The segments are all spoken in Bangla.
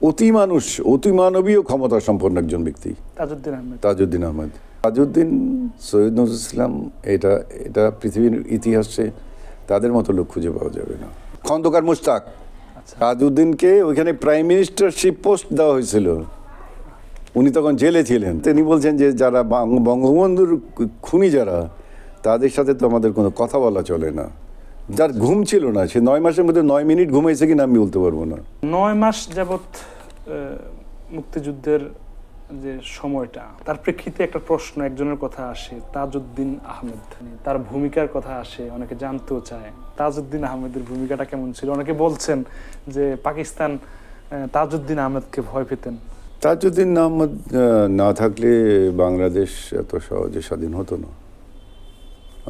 অতি মানুষ, অতি মানবীয় ক্ষমতা সম্পন্ন একজন ব্যক্তি তাজউদ্দিন আহমেদ। তাজউদ্দিন, সৈয়দ নজরুল ইসলাম, এটা পৃথিবীর ইতিহাসে তাদের মতো লোক খুঁজে পাওয়া যাবে না। খন্দকার মুশতাক, তাজউদ্দিনকে ওইখানে প্রাইম মিনিস্টারশিপ পোস্ট দেওয়া হয়েছিল, উনি তখন জেলে ছিলেন। তিনি বলছেন যে যারা বঙ্গবন্ধুর খুনি যারা, তাদের সাথে তো আমাদের কোনো কথা বলা চলে না। যার ঘুম ছিল না, সে 9 মাসের মধ্যে 9 মিনিট ঘুমাইছে কিনা আমি বলতে পারবো না। 9 মাস যাবৎ মুক্তিযুদ্ধের যে সময়টা, তার প্রেক্ষিতে একটা প্রশ্ন একজনের কথা আসে, তাজউদ্দিন আহমেদ, তার ভূমিকার কথা আসে, অনেকে জানতেও চায় তাজউদ্দিন আহমেদের ভূমিকাটা কেমন ছিল। অনেকে বলছেন যে পাকিস্তান তাজউদ্দিন আহমেদকে ভয় পেতেন। তাজউদ্দিন আহমেদ না থাকলে বাংলাদেশ এত সহজে স্বাধীন হতো না।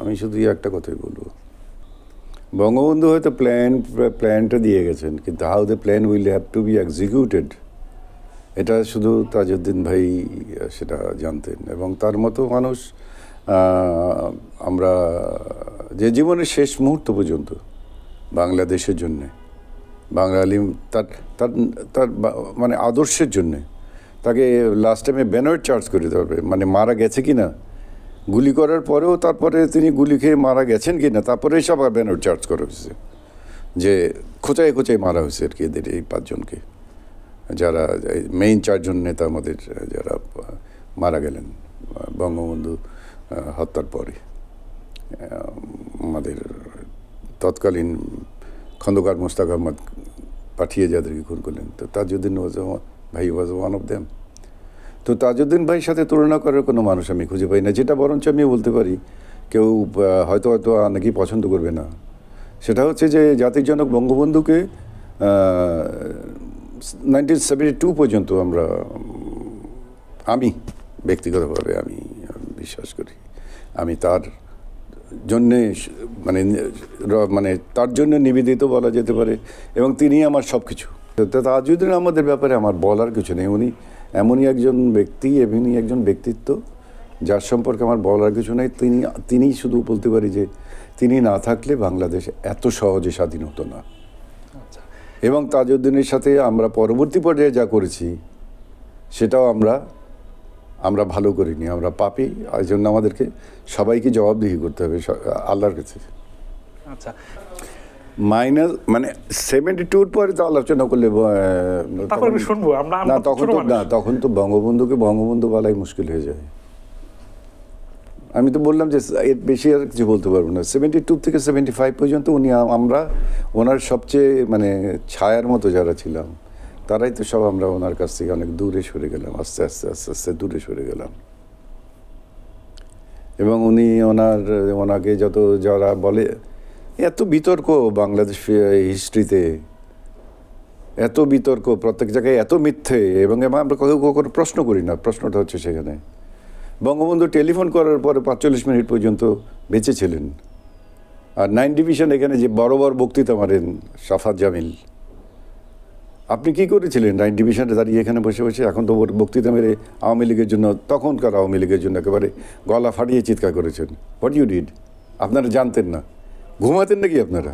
আমি শুধু একটা কথাই বলবো, বঙ্গবন্ধু হয়তো প্ল্যানটা দিয়ে গেছেন, কিন্তু how the plan will have to B executed, এটা শুধু তাজউদ্দিন ভাই সেটা জানতেন। এবং তার মতো মানুষ আমরা যে জীবনের শেষ মুহূর্ত পর্যন্ত বাংলাদেশের জন্যে, বাঙালি তার মানে আদর্শের জন্যে তাকে লাস্ট টাইমে ব্যানার চার্জ করে দিতে হবে, মানে মারা গেছে কি না, গুলি করার পরেও তারপরে তিনি গুলি খেয়ে মারা গেছেন কি না, তারপরে সব ব্যানার চার্জ করা হয়েছে যে খোঁচায় খোঁচায় মারা হয়েছে আর কি এদের এই 5 জনকে, যারা মেইন 4 জন নেতা আমাদের যারা মারা গেলেন বঙ্গবন্ধু হত্যার পরে। আমাদের তৎকালীন খন্দকার মুশতাক আহমদ পাঠিয়ে যাদেরকে খুন করলেন, তো তাজউদ্দিন ভাই ওয়াজ ওয়ান অফ দেম। তো তাজউদ্দিন ভাইয়ের সাথে তুলনা করার কোনো মানুষ আমি খুঁজে পাই না। যেটা বরঞ্চ আমি বলতে পারি, কেউ হয়তো অনেকেই পছন্দ করবে না, সেটা হচ্ছে যে জাতির জনক বঙ্গবন্ধুকে 1972 পর্যন্ত আমি ব্যক্তিগতভাবে আমি বিশ্বাস করি, আমি তার জন্যে মানে তার জন্য নিবেদিত বলা যেতে পারে, এবং তিনি আমার সব কিছু। তাজউদ্দিন আহমেদের ব্যাপারে আমার বলার কিছু নেই। উনি এমনই একজন ব্যক্তি, এমনই একজন ব্যক্তিত্ব যার সম্পর্কে আমার বলার কিছু নেই। তিনি শুধু বলতে পারি যে তিনি না থাকলে বাংলাদেশ এত সহজে স্বাধীন হতো না। এবং তাজউদ্দিনের সাথে আমরা পরবর্তী পর্যায়ে যা করেছি সেটাও আমরা ভালো করিনি, আমরা পাপী। এই জন্য আমাদেরকে সবাইকে জবাবদিহি করতে হবে আল্লাহর কাছে। আচ্ছা, মানে 72-র পরে তো আলোচনা করলে শুনবো আমরা না, তখন তো বঙ্গবন্ধুকে বঙ্গবন্ধু বলাই মুশকিল হয়ে যায়। আমি তো বললাম যে এর বেশি আর কিছু বলতে পারবো না। 72 থেকে 75 পর্যন্ত ওনার সবচেয়ে মানে ছায়ার মতো যারা ছিলাম, তারাই তো সব আমরা ওনার কাছ থেকে অনেক দূরে সরে গেলাম, আস্তে আস্তে দূরে সরে গেলাম। এবং ওনাকে যারা বলে এত বিতর্ক বাংলাদেশ হিস্ট্রিতে, এত বিতর্ক, প্রত্যেক জায়গায় এত মিথ্যে, এবং আমরা কখনো প্রশ্ন করি না। প্রশ্নটা হচ্ছে সেখানে বঙ্গবন্ধু টেলিফোন করার পরে 45 মিনিট পর্যন্ত বেঁচে ছিলেন, আর 9 ডিভিশন এখানে যে বড় বক্তৃতা মারেন সাফাত জামিল, আপনি কি করেছিলেন 9 ডিভিশনে দাঁড়িয়ে এখানে বসে বসে? এখন তো বক্তৃতা মেরে আওয়ামী লীগের জন্য, তখনকার আওয়ামী লীগের জন্য একেবারে গলা ফাটিয়ে চিৎকার করেছেন। What you did? আপনারা জানতেন না? ঘুমাতেন নাকি আপনারা?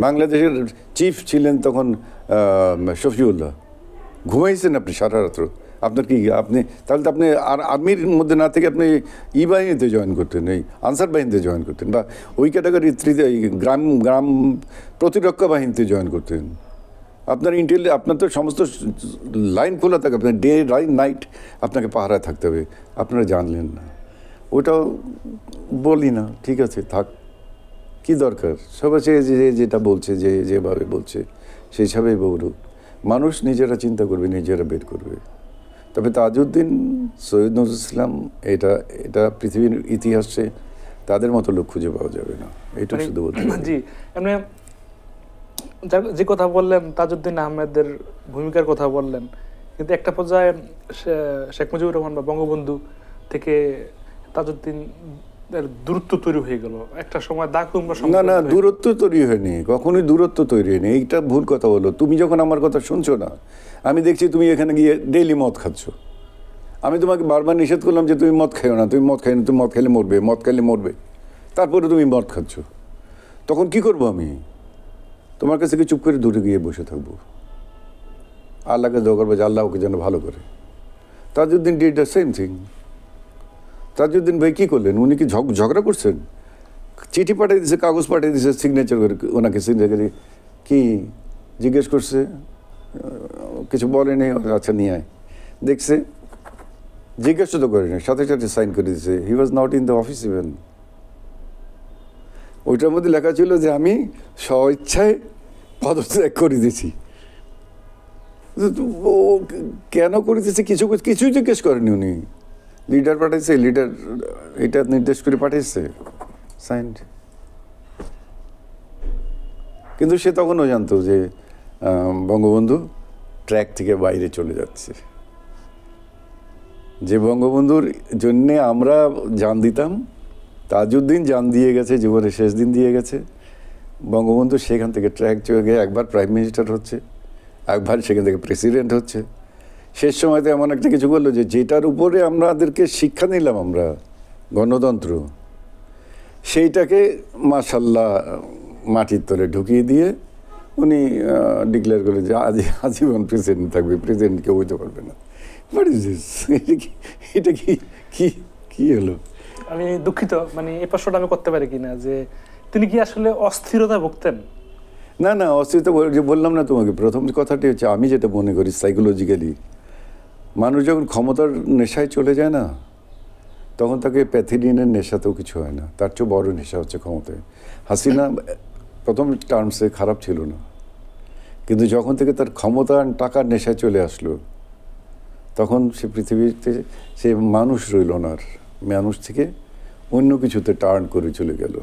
বাংলাদেশের চিফ ছিলেন তখন শফিউল্লাহ, ঘুমাইছেন আপনি সারা রাত্র? আপনার কি তাহলে তো আপনি আর আর্মির মধ্যে না থেকে আপনি বাহিনীতে জয়েন করতেন, এই আনসার বাহিনীতে জয়েন করতেন, বা ওই ক্যাটাগরি গ্রাম প্রতিরক্ষা বাহিনীতে জয়েন করতেন। আপনার তো সমস্ত লাইন খোলা থাকে, আপনার ডে নাইট আপনাকে পাহারায় থাকতে হবে, আপনারা জানলেন না। ওটাও বলি না, ঠিক আছে থাক, কি দরকার? সবাই যেটা বলছে, যেভাবে বলছে সেই হিসাবেই বলুক। মানুষ নিজেরা চিন্তা করবে, নিজেরা বের করবে। তবে তাজউদ্দিন, সৈয়দ নজরুল ইসলাম, এটা পৃথিবীর ইতিহাসে তাদের মতো লোক খুঁজে পাওয়া যাবে না, এটা শুধু বলতে। জি, এমনি যে কথা বললেন, তাজউদ্দিন আহমেদের ভূমিকার কথা বললেন, কিন্তু একটা পর্যায়ে শেখ মুজিবুর রহমান বা বঙ্গবন্ধু থেকে তাজউদ্দিন দূরত্ব তৈরি হয়ে গেল একটা সময়। না, দূরত্ব তৈরি হয়নি, কখনোই দূরত্ব তৈরি হয়নি। এইটা ভুল কথা বলো। তুমি যখন আমার কথা শুনছো না, আমি দেখছি তুমি এখানে গিয়ে ডেইলি মদ খাচ্ছ। আমি তোমাকে বারবার নিষেধ করলাম যে তুমি মদ খাইও না, তুমি মদ খেলে মরবে, তারপরে তুমি মদ খাচ্ছ। তখন কি করবো আমি? তোমার কাছ থেকে চুপ করে দূরে গিয়ে বসে থাকবো? আল্লাহকে দোয়া করবো যে আল্লাহ ওকে যেন ভালো করে। Tajuddin did the same thing. Tajuddin ভাই কী করলেন? উনি কি ঝগড়া করছেন? চিঠি পাঠিয়ে দিয়েছে, কাগজ পাঠিয়ে দিয়েছে, সিগনেচার করে ওনাকে সিগনেচার কি জিজ্ঞেস করছে, কিছু বলেনি, আচ্ছা নিয়ে আয়। দেখছে, জিজ্ঞাসা তো করেনি, সাথে সাথে সাইন করে দিয়েছে। He was not in the office even. ওইটার মধ্যে লেখা ছিল যে আমি স্বইচ্ছায় পদত্যাগ করে দিয়েছি। ও কেন করে দিয়েছে কিছুই জিজ্ঞেস করেনি উনি। লিডার পাঠিয়েছে, লিডার এটা নির্দেশ করে পাঠিয়েছে, সাইন। কিন্তু সে তখনও জানতো যে বঙ্গবন্ধু ট্র্যাক থেকে বাইরে চলে যাচ্ছে, যে বঙ্গবন্ধুর জন্যে আমরা জান দিতাম। তাজউদ্দিন জান দিয়ে গেছে, জীবনের শেষ দিন দিয়ে গেছে। বঙ্গবন্ধু সেখান থেকে ট্র্যাক চলে গিয়ে একবার প্রাইম মিনিস্টার হচ্ছে, একবার সেখান থেকে প্রেসিডেন্ট হচ্ছে। শেষ সময়তে এমন একটা কিছু করলো যে যেটার উপরে আমাদেরকে শিক্ষা নিলাম আমরা, গণতন্ত্র, সেইটাকে মাশাল্লাহ মাটির তলে ঢুকিয়ে দিয়ে উনি ডিক্লেয়ার করলেন যে আজীবন প্রেসিডেন্ট থাকবে, প্রেসিডেন্ট কেউ হইতে পারবে না। What is this? এটা কি হলো? আমি দুঃখিত, মানে এই প্রশ্নটা আমি করতে পারি কিনা, যে তিনি কি আসলে অস্থিরতা ভুগতেন? না, অস্থিরতা যে বললাম না তোমাকে, প্রথম কথাটি হচ্ছে আমি যেটা মনে করি সাইকোলজিক্যালি, মানুষ যখন ক্ষমতার নেশায় চলে যায় না, তখন তাকে প্যাথিডিনের নেশাতেও কিছু হয় না, তার চেয়ে বড় নেশা হচ্ছে ক্ষমতায়। হাসিনা প্রথম টার্মসে খারাপ ছিল না, কিন্তু যখন থেকে তার ক্ষমতা টাকার নেশায় চলে আসলো, তখন সে পৃথিবীতে সে মানুষ রইল না, আর মানুষ থেকে অন্য কিছুতে টার্ন করে চলে গেল।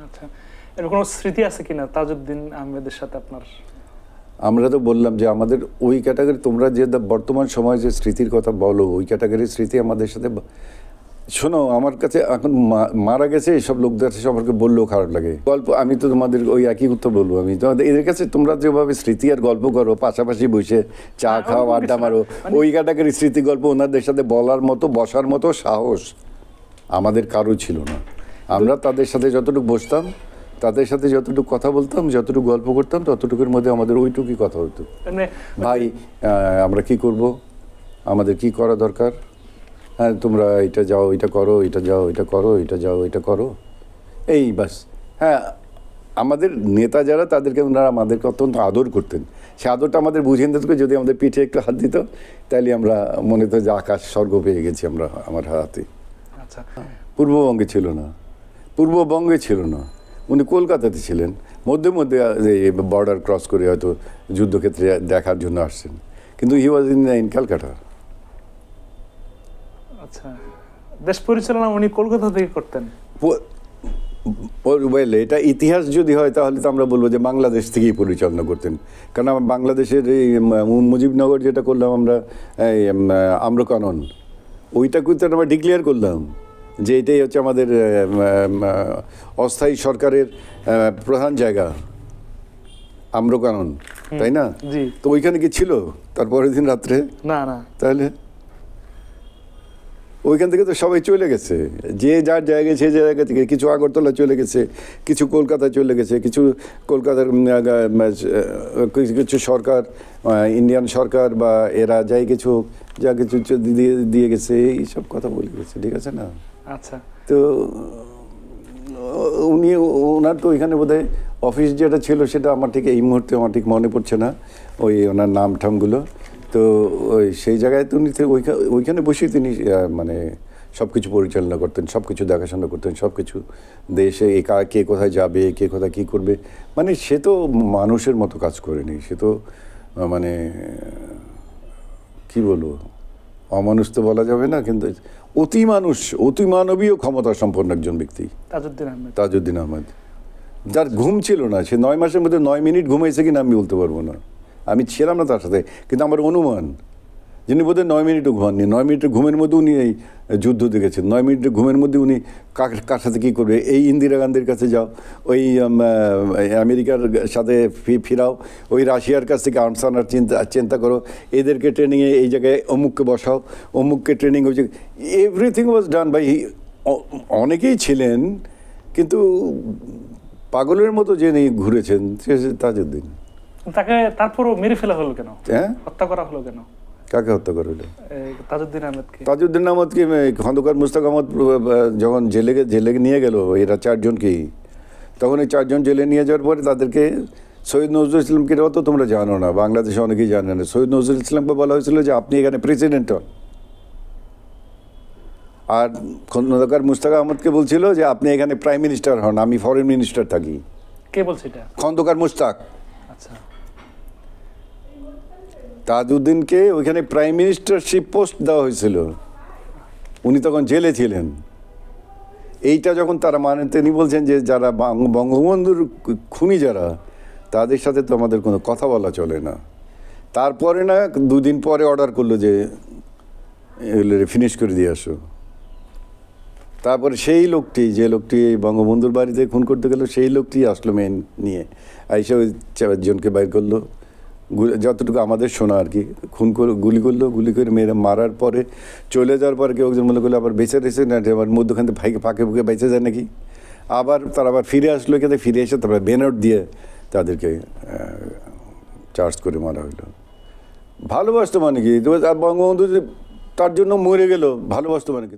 আচ্ছা, এর কোনো স্মৃতি আছে কিনা তাজউদ্দিন আহমেদের সাথে আপনার? আমরা তো বললাম যে আমাদের ওই ক্যাটাগরি, তোমরা যে বর্তমান সময়ে যে স্মৃতির কথা বলো, ওই ক্যাটাগরির স্মৃতি আমাদের সাথে। শোনো, আমার কাছে এখন মারা গেছে এইসব লোকদের সম্পর্কে বললেও খারাপ লাগে। গল্প আমি তো তোমাদের ওই একই উত্তর বলবো। আমি তোমাদের এদের কাছে তোমরা যেভাবে স্মৃতি আর গল্প করো, পাশাপাশি বসে চা খাও, আড্ডা মারো, ওই ক্যাটাগরির স্মৃতি গল্প ওনাদের সাথে বলার মতো, বসার মতো সাহস আমাদের কারো ছিল না। আমরা তাদের সাথে যতটুকু বসতাম, তাদের সাথে যতটুকু কথা বলতাম, যতটুকু গল্প করতাম, ততটুকুর মধ্যে আমাদের ওইটুকুই কথা হতো। ভাই আমরা কি করব, আমাদের কি করা দরকার, হ্যাঁ তোমরা এটা যাও, এটা করো, এটা যাও, এটা করো, এটা যাও, এটা করো, এই বাস। হ্যাঁ, আমাদের নেতা যারা, তাদেরকে ওনারা আমাদেরকে অত্যন্ত আদর করতেন। সে আদরটা আমাদের বুঝিয়ে দিত, যদি আমাদের পিঠে একটু হাত দিত, তাহলে আমরা মনে হতো যে আকাশ স্বর্গ পেয়ে গেছি আমরা আমার হাতে। আচ্ছা, পূর্ববঙ্গে ছিল না, উনি কলকাতাতে ছিলেন। মধ্যে মধ্যে বর্ডার ক্রস করে হয়তো যুদ্ধক্ষেত্রে দেখার জন্য আসছেন, কিন্তু হি ওয়াজ ইন ক্যালকাটা। আচ্ছা, দেশ পরিচালনা উনি কলকাতা থেকে করতেন? এটা ইতিহাস যদি হয় তাহলে তো আমরা বলবো যে বাংলাদেশ থেকেই পরিচালনা করতেন। কারণ আমার বাংলাদেশের এই মুজিবনগর যেটা করলাম আমরা, আম্রকানন, ওইটা করতে আমরা ডিক্লেয়ার করলাম যে এটাই হচ্ছে আমাদের অস্থায়ী সরকারের প্রধান জায়গা, আম্রকানন, তাই না? তো ওইখানে কি ছিল তারপরের দিন রাত্রে? না। তাহলে ওইখান থেকে তো সবাই চলে গেছে, যে যার জায়গায় সে জায়গা থেকে। কিছু আগরতলা চলে গেছে, কিছু কলকাতা চলে গেছে, কিছু কলকাতার কিছু সরকার, ইন্ডিয়ান সরকার বা এরা যাই কিছু যা কিছু দিয়ে গেছে, এইসব কথা বলে গেছে, ঠিক আছে না? আচ্ছা, তো ওনার তো ওইখানে বোধহয় অফিস যেটা ছিল, সেটা আমার ঠিক এই মুহূর্তে আমার ঠিক মনে পড়ছে না ওই ওনার নাম ঠামগুলো। তো ওই সেই জায়গায় তো উনি ওইখানে বসেই তিনি মানে সব কিছু পরিচালনা করতেন, সব কিছু দেখাশোনা করতেন, সব কিছু দেশে কে কোথায় যাবে, কে কোথায় কী করবে। মানে সে তো মানুষের মতো কাজ করেনি, সে তো মানে কি বলবো, অমানুষ তো বলা যাবে না, কিন্তু অতি মানবীয় ক্ষমতা সম্পন্ন একজন ব্যক্তি তাজউদ্দিন আহমেদ, যার ঘুম ছিল না। সে 9 মাসের মধ্যে 9 মিনিট ঘুমাইছে কিনা আমি বলতে পারবো না, আমি ছিলাম না তার সাথে, কিন্তু আমার অনুমান যিনি বোধহয় 9 মিনিটও ঘুমাননি। 9 মিনিটের ঘুমের মধ্যে উনি এই যুদ্ধ দেখেছেন। 9 মিনিটের ঘুমের মধ্যে উনি কার সাথে কী করবে, এই ইন্দিরা গান্ধীর কাছে যাও, ওই আমেরিকার সাথে ফিরাও, ওই রাশিয়ার কাছ থেকে আর্মস আনার চিন্তা করো, এদেরকে ট্রেনিংয়ে এই জায়গায় অমুককে বসাও, অমুককে ট্রেনিং হয়েছে। Everything was done by. অনেকেই ছিলেন, কিন্তু পাগলের মতো যিনি ঘুরেছেন সে তাজউদ্দিন। তাকে তারপরও মেরে ফেলা হলো কেন, হ্যাঁ হত্যা করা হলো কেন কাকে হত্যা করলো? তাজউদ্দিন আহমেদকে? তাজউদ্দিন আহমদকে খন্দকার মুস্তাক আহমদ যখন জেলে নিয়ে গেল এরা চারজনকেই, তখন এই চারজন জেলে নিয়ে যাওয়ার পরে তাদেরকে সৈয়দ নজরুল ইসলামকে তো তোমরা জানো না, বাংলাদেশে অনেকেই জানে না। সৈয়দ নজরুল ইসলামকে বলা হয়েছিল যে আপনি এখানে প্রেসিডেন্ট হন, আর খন্দকার মুস্তাক আহমদকে বলছিল যে আপনি এখানে প্রাইম মিনিস্টার হন, আমি ফরেন মিনিস্টার থাকি। কে বলছে এটা? খন্দকার মুস্তাক। আচ্ছা, তাজউদ্দিনকে ওইখানে প্রাইম মিনিস্টারশিপ পোস্ট দেওয়া হয়েছিল, উনি তখন জেলে ছিলেন। এইটা যখন তারা তিনি বলছেন যে যারা বঙ্গবন্ধুর খুনি যারা, তাদের সাথে তো আমাদের কোনো কথা বলা চলে না। তারপরে না দুদিন পরে অর্ডার করলো যে এগুলো ফিনিশ করে দিয়ে আসো। তারপরে সেই লোকটি, যে লোকটি বঙ্গবন্ধুর বাড়িতে খুন করতে গেল, সেই লোকটি আসলো মেন নিয়ে, আইসা ওই চারজনকে বাইর করলো, যতটুকু আমাদের শোনা আর কি। গুলি করলো, গুলি করে মারার পরে চলে যাওয়ার পরে কেউ একজন মনে করলো আবার বেঁচে রয়েছে না, আবার মধ্যখান থেকে ফাঁকে ফুঁকে বেঁচে যায় নাকি। তারা আবার ফিরে আসলো, এখানে ফিরে এসে তারপরে বেনট দিয়ে তাদেরকে চার্জ করে মারা হইলো। ভালোবাসতো মানে কি, বঙ্গবন্ধু তার জন্য মরে গেল, ভালোবাসতো মানে কি?